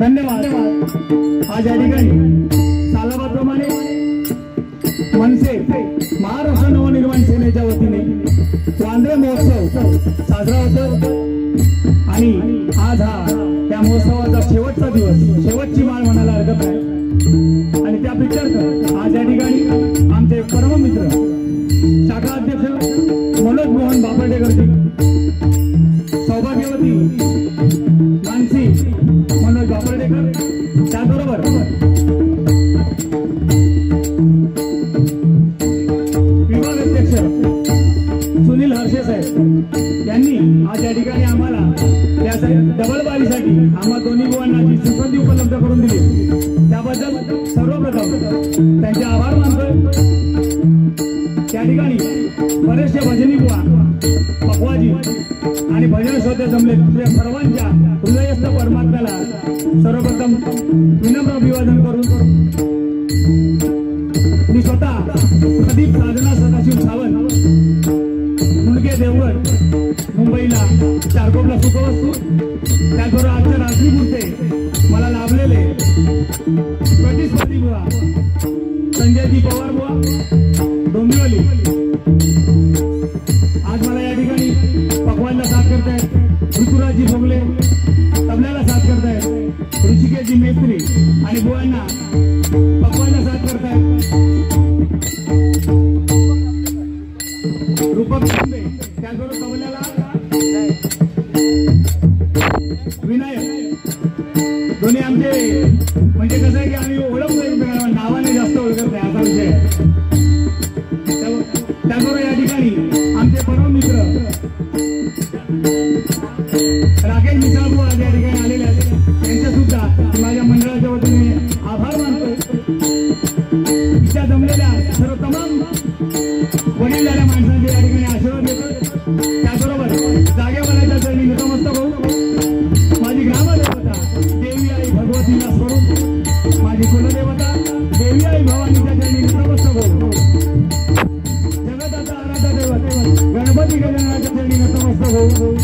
धन्यवाद। आज या ठिकाणी सालाबाप्रमाणे मनसे महाराष्ट्र नवनिर्माण सेनेच्या वतीने वांद्रे महोत्सव साजरा होतो आणि आज हा त्या महोत्सवाचा शेवटचा दिवस, शेवटची माळ म्हणायला हरकत नाही। आणि त्या प्रित्यर्थ आज या ठिकाणी आमचे परम मित्र शाखा अध्यक्ष मनोज मोहन बापडेकरजी, सौभाग्यवती मानसी मनोज बापडेकर, त्याचबरोबर विभाग अध्यक्ष सुनील हर्षे साहेब यांनी आज या ठिकाणी आम्हाला या डबलबारीसाठी आम्हा दोन्ही बुवांना जी सुसंधी उपलब्ध करून दिली त्याबद्दल सर्वप्रथम त्यांचे आभार मानतोय। त्या ठिकाणी बरेचसे भजनी बुवा, पकवाजी आणि भजन श्रोते जमले, तुझ्या सर्वांच्या हृदयस्थ परमात्म्याला सर्वप्रथम विनम्र अभिवादन करून मी स्वतः प्रदीप साधना सदाशिव सावंत, मुंडके देवगड, मुंबईला चारकोपला सुखवस्तू, त्याचबरोबर आजच्या रात्रीपुरते मला लाभलेले प्रतिस्पर्धी बुवा संजयजी पवार बुवा डोंबिवली आज मला या ठिकाणी पकवानला साथ करतायत, ऋतुराजी भोगले तबल्याला साथ करतायत, ऋषिकेशजी मेस्त्री आणि बुवांना पकवानला साथ करतायत, रूपक शिंदे, त्याचबरोबर तबल्याला विनायक, दोन्ही आमचे म्हणजे कसं आहे की आम्ही ओळखतो एकमेकांना, नावाने जास्त ओळखत नाही असा विषय आहे। त्याचबरोबर या ठिकाणी आमचे परम मित्र राकेश मिसाळबुवा या ठिकाणी आलेले आहेत, त्यांच्या सुद्धा माझ्या मंडळाच्या वतीने आभार मानतो। इथल्या जमलेल्या सर्व तमाम वडीलधाऱ्या माणसांचे या ठिकाणी आशीर्वाद देतो। त्याचबरोबर जागेवाल्याच्या चरणी नतमस्तक होऊन माझी ग्रामदेवता देवी आई भगवतीला स्वरूप, माझी कुलदेवता देवी आई भवानीच्या चरणी नतमस्तक होऊन जगताचा आराध्य दैवत गणपती गजाननाच्या चरणी नतमस्तक होऊन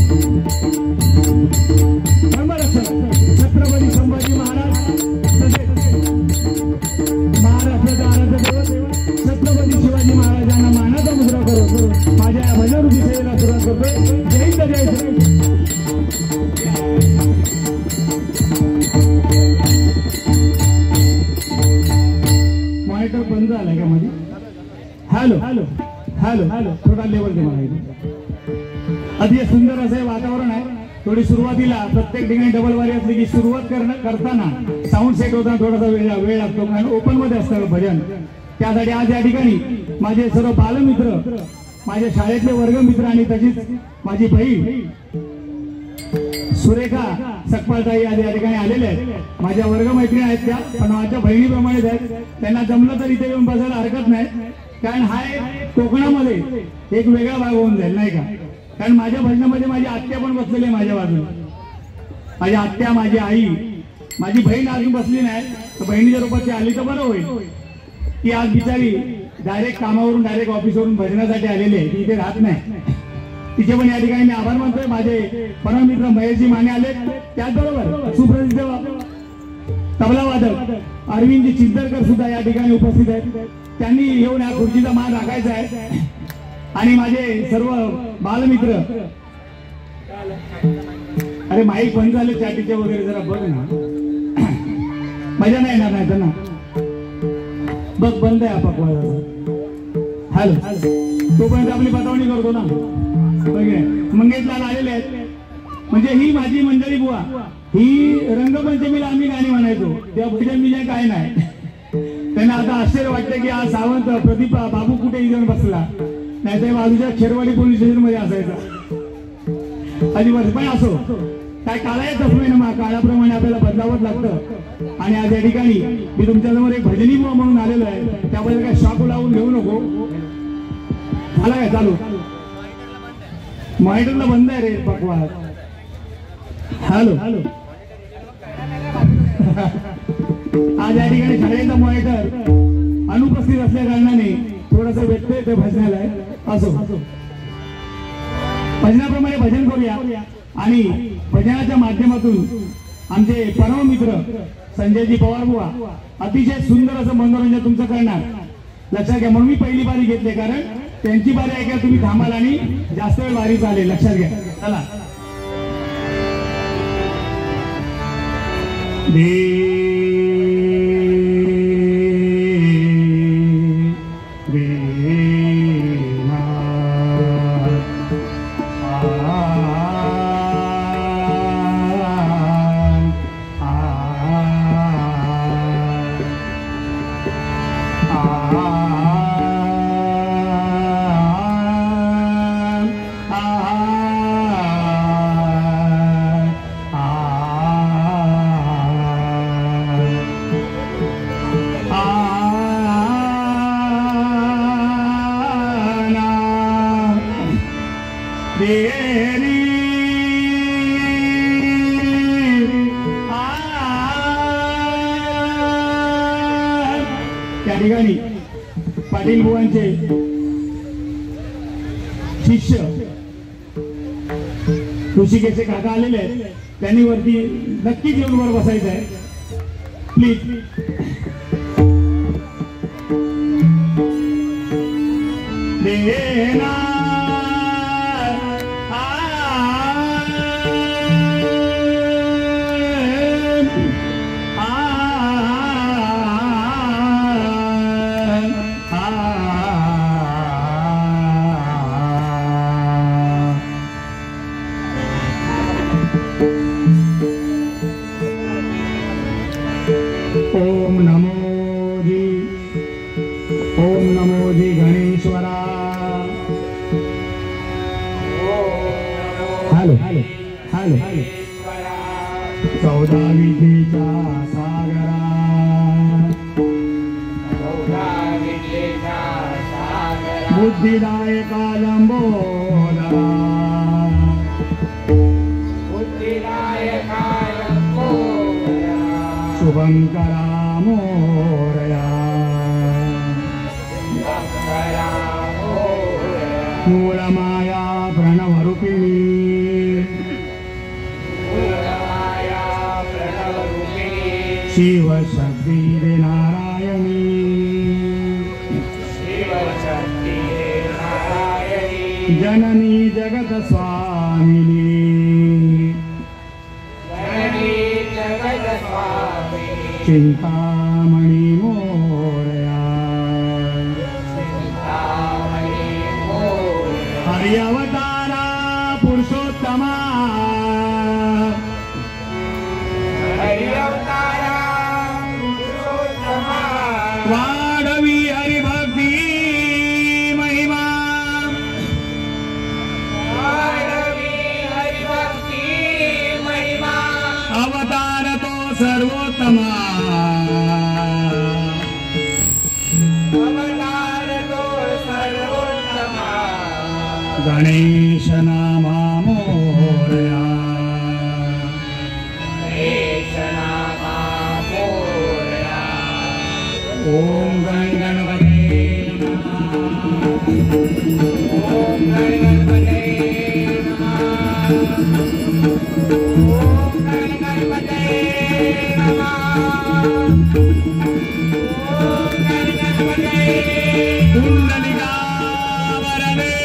धर्मरक्षक छत्रपती संभाजी महाराज तसेच महाराष्ट्राचा आराध्य दैवत छत्रपती शिवाजी महाराजांना मानाचा मुद्रा करून माझ्या या भजनरूपी सेवेला सुरुवात करतोय। जय हिंद, जय श्री। मॉनिटर बंद झालाय का माझी? हॅलो हॅलो हॅलो हॅलो, थोडा लेवल दे मला। अतिशय सुंदर असं वातावरण आहे। थोडी सुरुवातीला प्रत्येक ठिकाणी डबल वारी असली की सुरुवात करताना साऊंड सेट होताना थोडासा वेळ लागतो, कारण ओपन मध्ये असतं भजन। त्यासाठी आज या ठिकाणी माझे सर्व बालमित्र, माझ्या शाळेतले वर्गमित्र आणि तशीच माझी बहीण सुरेखा सकपालताई या ठिकाणी आलेले आहेत. माझ्या वर्गमैत्रिणी आहेत त्या, पण माझ्या बहिणीप्रमाणेच आहेत. त्यांना जमलं तर इथे येऊन बसायला हरकत नाही, कारण हा एक कोकणामध्ये एक वेगळा भाग होऊन जाईल नाही का. कारण माझ्या भजनामध्ये माझी आत्या पण बसलेली आहे माझ्या बाजूला. माझी आत्या, माझी आई, माझी बहीण अजून बसली नाही, तर बहिणीच्या रूपात ती आली तर बरं होईल. ती आज बिचारी डायरेक्ट कामावरून डायरेक्ट ऑफिसवरून भजनासाठी आलेली आहे, ती इथे राहत नाही. तिचे पण या ठिकाणी मी आभार मानतोय. माझे परममित्र महेशजी माने आले, त्याचबरोबर सुप्रसिद्ध तबला वादक अरविंदजी चिंतरकर सुद्धा या ठिकाणी उपस्थित आहेत. त्यांनी येऊन या खुर्चीचा मान राखायचा आहे. आणि माझे सर्व बालमित्र, अरे माईक बंद झाले चाटीचे वगैरे, जरा बघ ना, मजा नाही येणार नाही त्यांना. बघ बंद आहे पकवायचा. हॅलो, तोपर्यंत आपली बतावणी करतो ना. मंगेशलाल आलेले आहेत. म्हणजे ही माझी मंडळी बुवा, ही रंगपंचमीला आम्ही गाणी म्हणायचो तेव्हा भजन बिजन काय नाही. त्यांना आता आश्चर्य वाटतं की हा सावंत प्रदीप बाबू कुठे इथून बसला, नाही तर बाजूच्या खेरवाडी पोलीस स्टेशन मध्ये असायचा. अजिबात पण असो, काय काळाय तसं ना, मग काळाप्रमाणे आपल्याला बदलावंच लागतं. आणि आज या ठिकाणी मी तुमच्यासमोर एक भजनी बुवा म्हणून आलेलो आहे, त्याबद्दल काय शॉक लावून घेऊ नको. झाला काय चालू? मॉनिटरला बंद आहे रे पकवास. हॅलो, आज या ठिकाणी शाळेचा मॉनिटर अनुपस्थित असल्या कारणाने थोडस व्यत्यय ते भजनाला आहे. असो, भजनाप्रमाणे भजन करूया. आणि भजनाच्या माध्यमातून आमचे परममित्र संजयजी पवार बुवा अतिशय सुंदर असं मनोरंजन तुमचं करणार. लक्षात घ्या, म्हणून मी पहिली बारी घेतली, कारण त्यांची बारी ऐका तुम्ही थांबाल आणि जास्त वेळ बारी चालेल. लक्षात घ्या. चला. त्या ठिकाणी पाटील बुवांचे शिष्य ऋषिकेशचे काका आलेले आहेत. त्यांनी वरती नक्कीच येऊन वर बसायचं आहे प्लीज. देना ओम नमो जी गणेश्वरा. Hello hello hello. 14 विद्येच्या सागरा, बुद्धिदायका लंबोदरा, शुभंकरा मोरया, मूलमाया प्रणवरूपिणी, शिवशक्ती नारायणी, जननी जगत स्वामिनी, चिंतामणी मोरया, हरि अवतारा पुरुषोत्तमा, वाढवी हरिभक्ती महिमा, वाढवी हरिभक्ती गणेश नामा मोरया ओम गण गणपते ओम गण गणपते ओम गण गणपते ओम गण गणपते कुंडलिका वरदे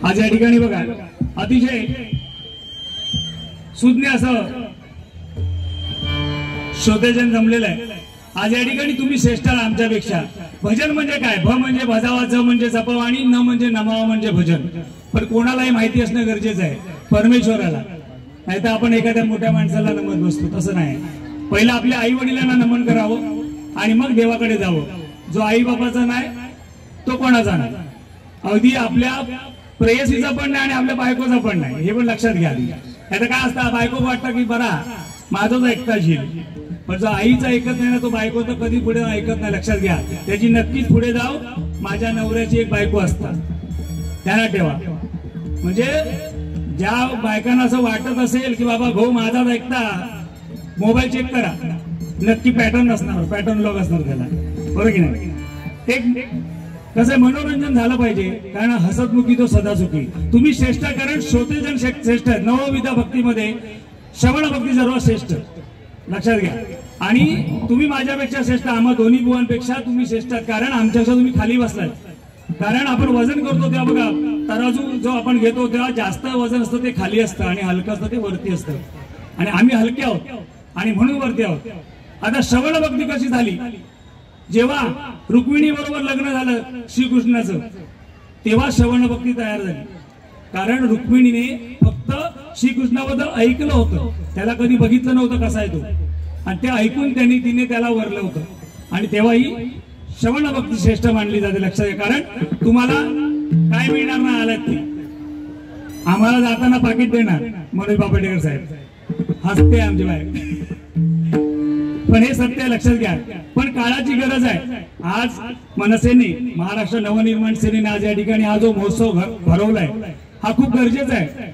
आज या ठिकाणी बघा अतिशय सुज्ञ असं श्रोतेजन जमलेलं आहे। आज या ठिकाणी तुम्ही श्रेष्ठ आमच्यापेक्षा। भजन म्हणजे काय? भ म्हणजे भजावा, ज म्हणजे जपवाणी, न म्हणजे नमावा म्हणजे भजन। पण कोणालाही माहिती असणं गरजेचं आहे, परमेश्वराला। नाही तर आपण एखाद्या मोठ्या माणसाला नमत बसतो, तसं नाही। पहिला आपल्या आई वडिलांना नमन करावं आणि मग देवाकडे जावं। जो आई बाबाचा नाही तो कोणाचा नाही। अगदी आपल्या प्रेयसीचा पण नाही आणि आपल्या बायकोचा पण नाही, हे पण लक्षात घ्या। आता काय असतं, बायको वाटतं की बरा माझाच ऐकता येईल, पण जो आईचा ऐकत नाही ना तो बायको तर कधी पुढे ऐकत नाही। लक्षात घ्या, त्याची नक्कीच पुढे जाऊ माझ्या नवऱ्याची एक बायको असतात, ध्यानात ठेवा। म्हणजे ज्या बायकांना असं वाटत असेल की बाबा भाऊ माझाच ऐकता, मोबाईल चेक करा, नक्की पॅटर्न असणार, पॅटर्न लॉग असणार त्याला, बरोबर की नाही? एक कसं मनोरंजन झालं पाहिजे, कारण हसतमुखी तो सदा सुखी। तुम्ही श्रेष्ठ, कारण श्रोतेजन श्रेष्ठ आहेत। नवविधा भक्तीमध्ये श्रवण भक्ती सर्व श्रेष्ठ, लक्षात घ्या। आणि तुम्ही माझ्यापेक्षा श्रेष्ठ, आम्हा दोन्ही बुवांपेक्षा तुम्ही श्रेष्ठ आहात, कारण आमच्यापेक्षा तुम्ही खाली बसलाय। कारण आपण वजन करतो तेव्हा बघा, तराजू जो आपण घेतो तेव्हा जास्त वजन असतं ते खाली असतं आणि हलकं असतं ते वरती असतं, आणि आम्ही हलके आहोत आणि म्हणून वरती आहोत। आता श्रवण भक्ती कशी झाली? जेव्हा रुक्मिणी बरोबर लग्न झालं श्रीकृष्णाचं, तेव्हा श्रवण भक्ती तयार झाली। कारण रुक्मिणीने फक्त श्रीकृष्णाबद्दल ऐकलं होतं, त्याला कधी बघितलं नव्हतं कसा आहे तो, आणि ते ऐकून तिने त्याला वरलं होतं, आणि तेव्हा ही श्रवण भक्ती श्रेष्ठ मानली जाते। लक्षात घ्या, कारण तुम्हाला काय मिळणार नाही आलात ते, आम्हाला जाताना पाकिट देणार मनोज बापटेकर साहेब, हसते आमचे बाहेर, पण हे सत्य लक्षात घ्या। पण काळाची गरज आहे। आज मनसेने, महाराष्ट्र नवनिर्माण सेनेने आज या ठिकाणी हा जो महोत्सव भरवलाय हा खूप गरजेचा आहे।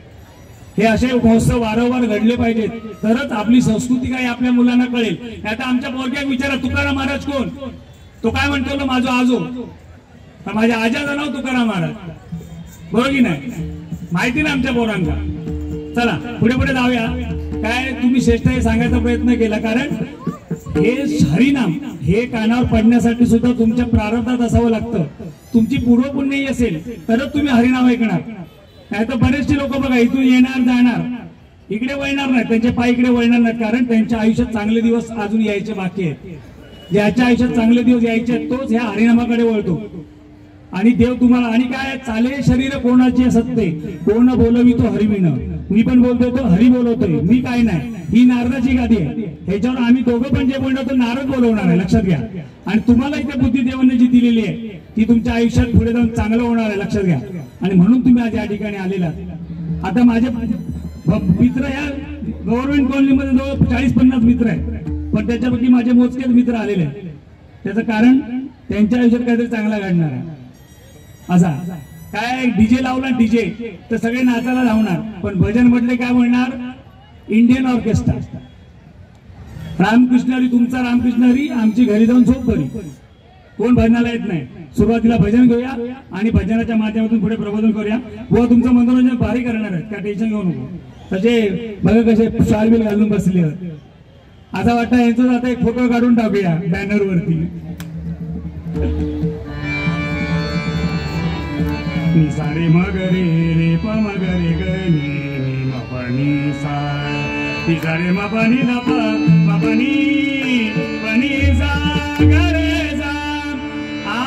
हे असे महोत्सव वारंवार घडले पाहिजेत, तरच आपली संस्कृती काय आपल्या मुलांना कळेल। आता आमच्या पोरग्याक विचारा तुकाराम महाराज कोण? तो काय म्हणतो, माझो आजो, माझ्या आजाचं नाव तुकाराम महाराज, बरोबर की नाही? माहिती ना आमच्या पोरांना। चला पुढे पुढे जाऊया। काय तुम्ही श्रेष्ठ हे सांगायचा प्रयत्न केला, कारण हे हरिनाम हे कानावर पडण्यासाठी सुद्धा तुमच्या प्रारब्धात असावं लागतं। तुमची पूर्वपुण्यही असेल तरच तुम्ही हरिनाम ऐकणार. नाही तर बरेचसे लोक बघा इथून येणार जाणार, इकडे वळणार नाही, त्यांचे पाय इकडे वळणार नाहीत, कारण त्यांच्या आयुष्यात चांगले दिवस अजून यायचे बाकी आहेत. ज्याच्या आयुष्यात चांगले दिवस यायचे आहेत तोच ह्या हरिनामाकडे वळतो. आणि देव तुम्हाला, आणि काय, चाले शरीर कोणाचे सत्ते, कोण बोलवी तो हरिविण. मी पण बोलतोय तो हरी बोलवतोय, मी काय नाही. ही नारदाची गादी आहे, ह्याच्यावर आम्ही दोघं पण जे बोलतो तो नारद बोलवणार आहे, लक्षात घ्या. आणि तुम्हाला इथे बुद्धी देवाने जी दिलेली आहे ती तुमच्या आयुष्यात पुढे जाऊन चांगलं होणार आहे, लक्षात घ्या. आणि म्हणून तुम्ही आज या ठिकाणी आलेला. आता माझे मित्र या गव्हर्नमेंट कॉलनीमध्ये जवळ 40-50 मित्र आहेत, पण त्याच्यापैकी माझे मोजकेच मित्र आलेले आहेत. त्याचं कारण त्यांच्या आयुष्यात काहीतरी चांगला घडणार आहे. असा काय डीजे लावला, डीजे तर सगळे नाचायला धावणार, पण भजन म्हटले काय म्हणणार, इंडियन ऑर्केस्ट्रा. रामकृष्ण हरी, तुमचा रामकृष्ण हरी, आमची घरी जाऊन झोप बरी. कोण भजनाला येत नाही. सुरुवातीला भजन घेऊया आणि भजनाच्या माध्यमातून पुढे प्रबोधन करूया. व तुमचं मनोरंजन भारी करणार आहेत, काय टेन्शन घेऊ नको. तसे बघा कसे शालबिल घालून बसले. आता वाटतं यांचं आता एक फोटो काढून टाकूया बॅनर वरती. नि सारे मगरे रे प मगरे गनी मपनी सा, नि सारे मपनी नप मपनी पनी सा गरे सा. आ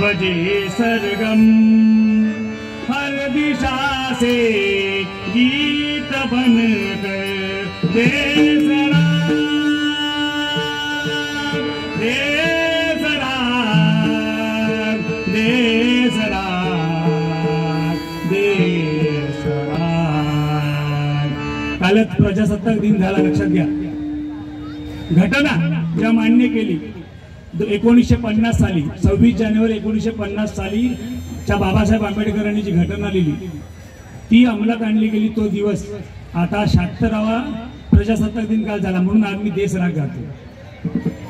बजे सरगम हर दिशा से गीत बनकर, देश राग, देश राग, देश राग, देश राग. कालच प्रजासत्ताक दिन झाला, लक्षात घ्या. घटना ज्या मान्य केली 1950 साली, 26 जानेवारी 1950 साली च्या बाबासाहेब आंबेडकरांनी जी घटना लिहिली ती अंमलात आणली गेली. तो दिवस आता 76वा प्रजासत्ताक दिन काल झाला, म्हणून आज मी देश राग गातो.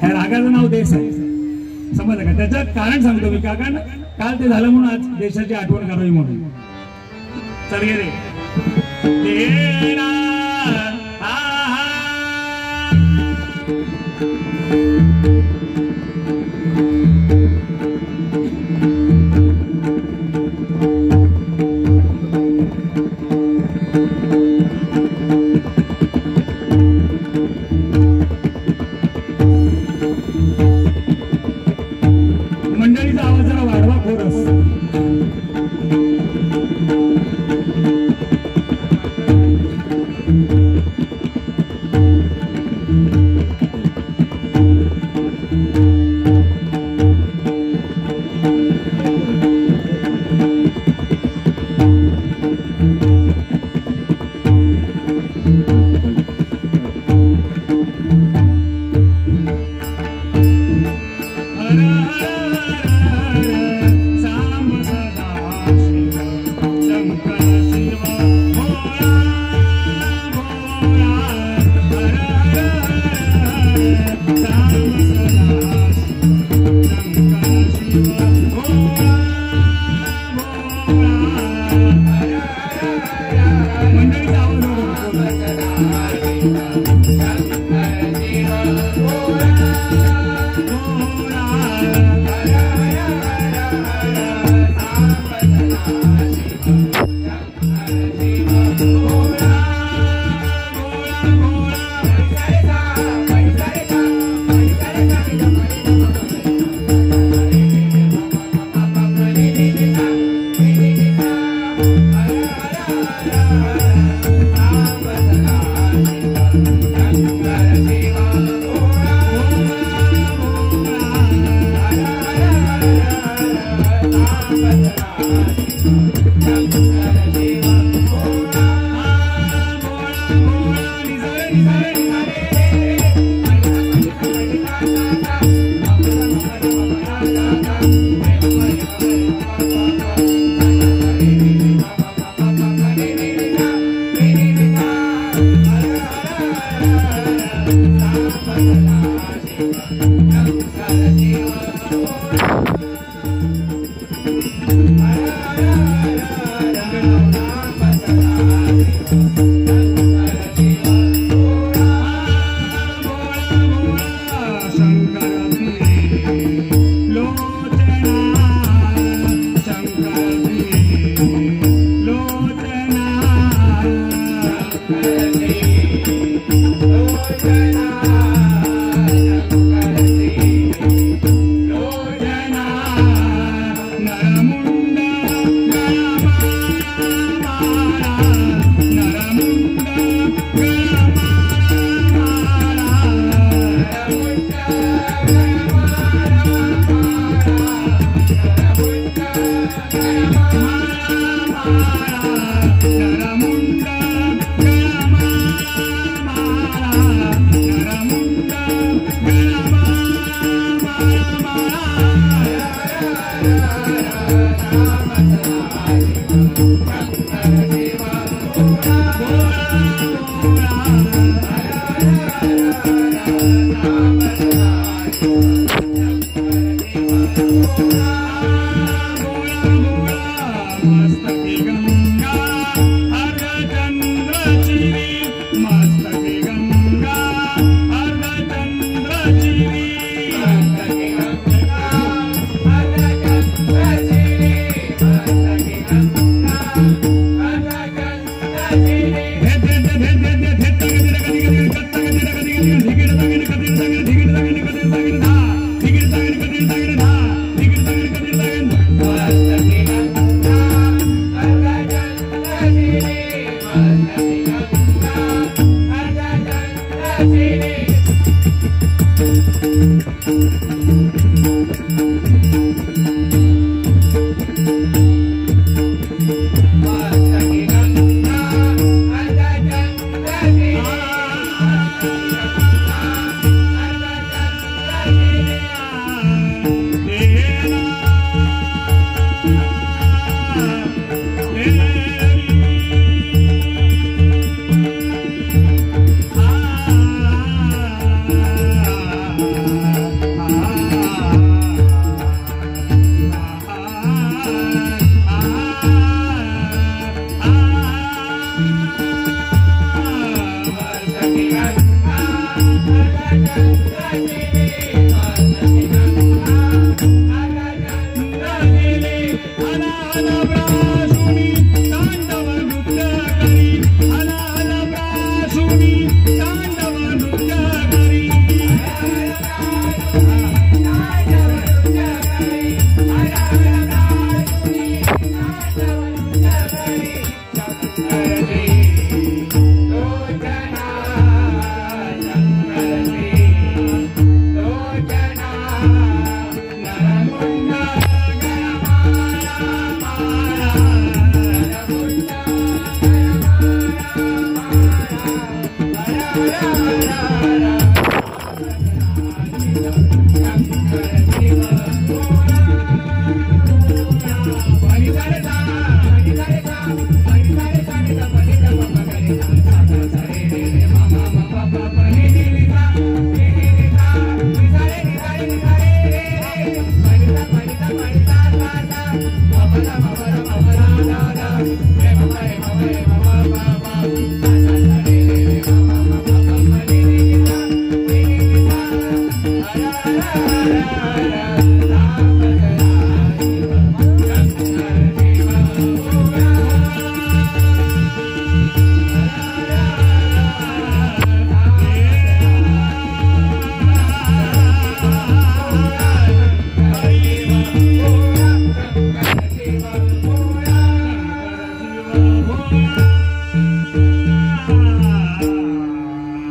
ह्या रागाचं नाव देश आहे, समजलं का. त्याचं कारण सांगतो मी, कारण काल ते झालं म्हणून आज देशाची आठवण करावी म्हणून. चल गे रे मंडळीचा आवाज जरा वाढवा कोरस.